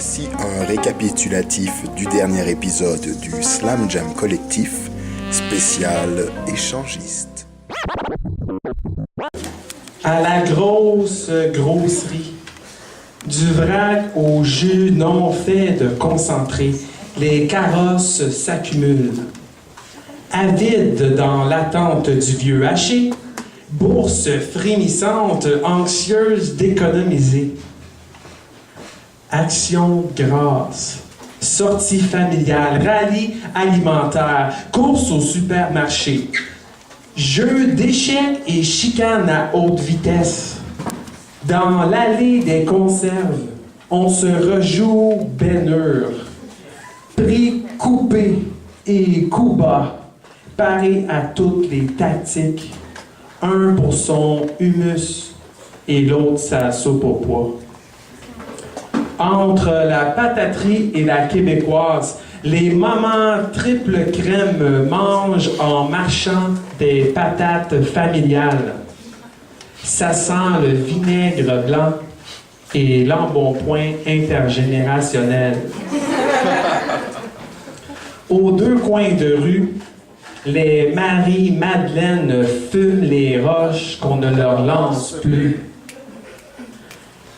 Voici un récapitulatif du dernier épisode du Slam Jam Collectif, spécial échangiste. À la grosse grosserie, du vrac au jus non fait de concentré, les carrosses s'accumulent. Avides dans l'attente du vieux haché, bourse frémissante, anxieuse d'économiser. Action grasse, sortie familiale, rallye alimentaire, course au supermarché, jeux d'échecs et chicanes à haute vitesse. Dans l'allée des conserves, on se rejoue baignure, prix coupé et coup bas, paré à toutes les tactiques, un pour son humus et l'autre sa soupe au pois. Entre la pataterie et la québécoise, les mamans triple crème mangent en marchant des patates familiales. Ça sent le vinaigre blanc et l'embonpoint intergénérationnel. Aux deux coins de rue, les Marie-Madeleine fument les roches qu'on ne leur lance plus.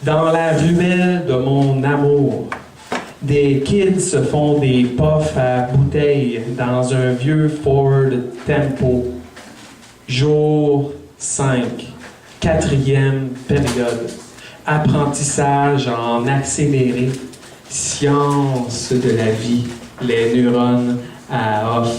Dans la ruelle de mon amour, des kids se font des puffs à bouteilles dans un vieux Ford Tempo. Jour 5, 4e période. Apprentissage en accéléré. Science de la vie. Les neurones à off.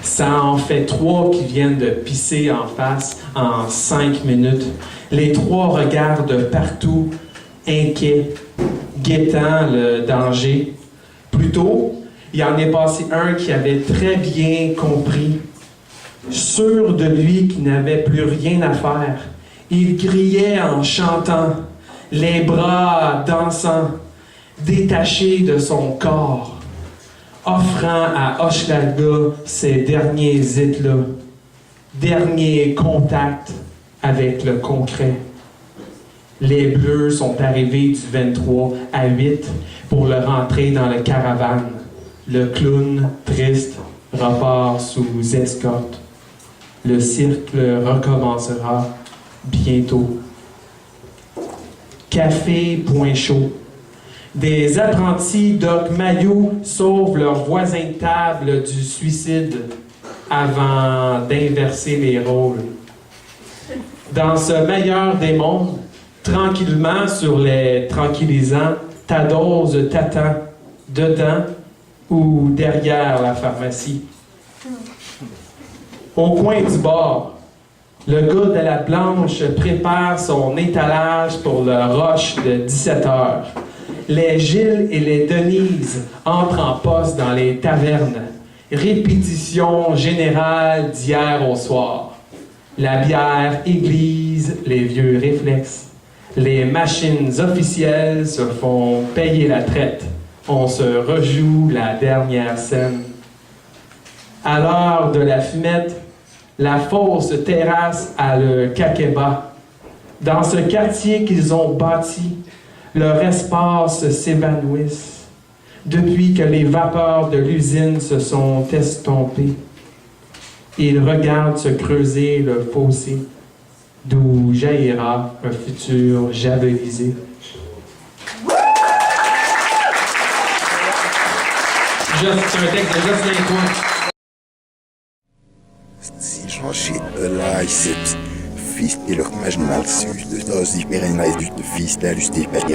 Ça en fait 3 qui viennent de pisser en face en 5 minutes. Les 3 regardent partout, inquiets, guettant le danger. Plus tôt, il y en est passé un qui avait très bien compris. Sûr de lui qui n'avait plus rien à faire, il criait en chantant, les bras dansant, détachés de son corps, offrant à Hochelaga ses derniers éclats, dernier contact avec le concret. Les Bleus sont arrivés du 23 à 8 pour le rentrer dans le caravane. Le clown, triste, repart sous escorte. Le cirque recommencera bientôt. Café Point Chaud. Des apprentis Doc Mayou sauvent leurs voisins de table du suicide avant d'inverser les rôles. Dans ce meilleur des mondes, tranquillement sur les tranquillisants, ta dose t'attend dedans ou derrière la pharmacie. Au coin du bar, le gars de la Blanche prépare son étalage pour le rush de 17 heures. Les Gilles et les Denise entrent en poste dans les tavernes. Répétition générale d'hier au soir. La bière église les vieux réflexes. Les machines officielles se font payer la traite. On se rejoue la dernière scène. À l'heure de la fumette, la fausse terrasse a le kakeba. Dans ce quartier qu'ils ont bâti, leur espace s'évanouisse depuis que les vapeurs de l'usine se sont estompées. Ils regardent se creuser le fossé d'où jaillira un futur javelisé. C'est un texte de Jocelyn Coin. Si j'en shit alive, fils et leur majmal de dosi perenais du fils d'ajusté par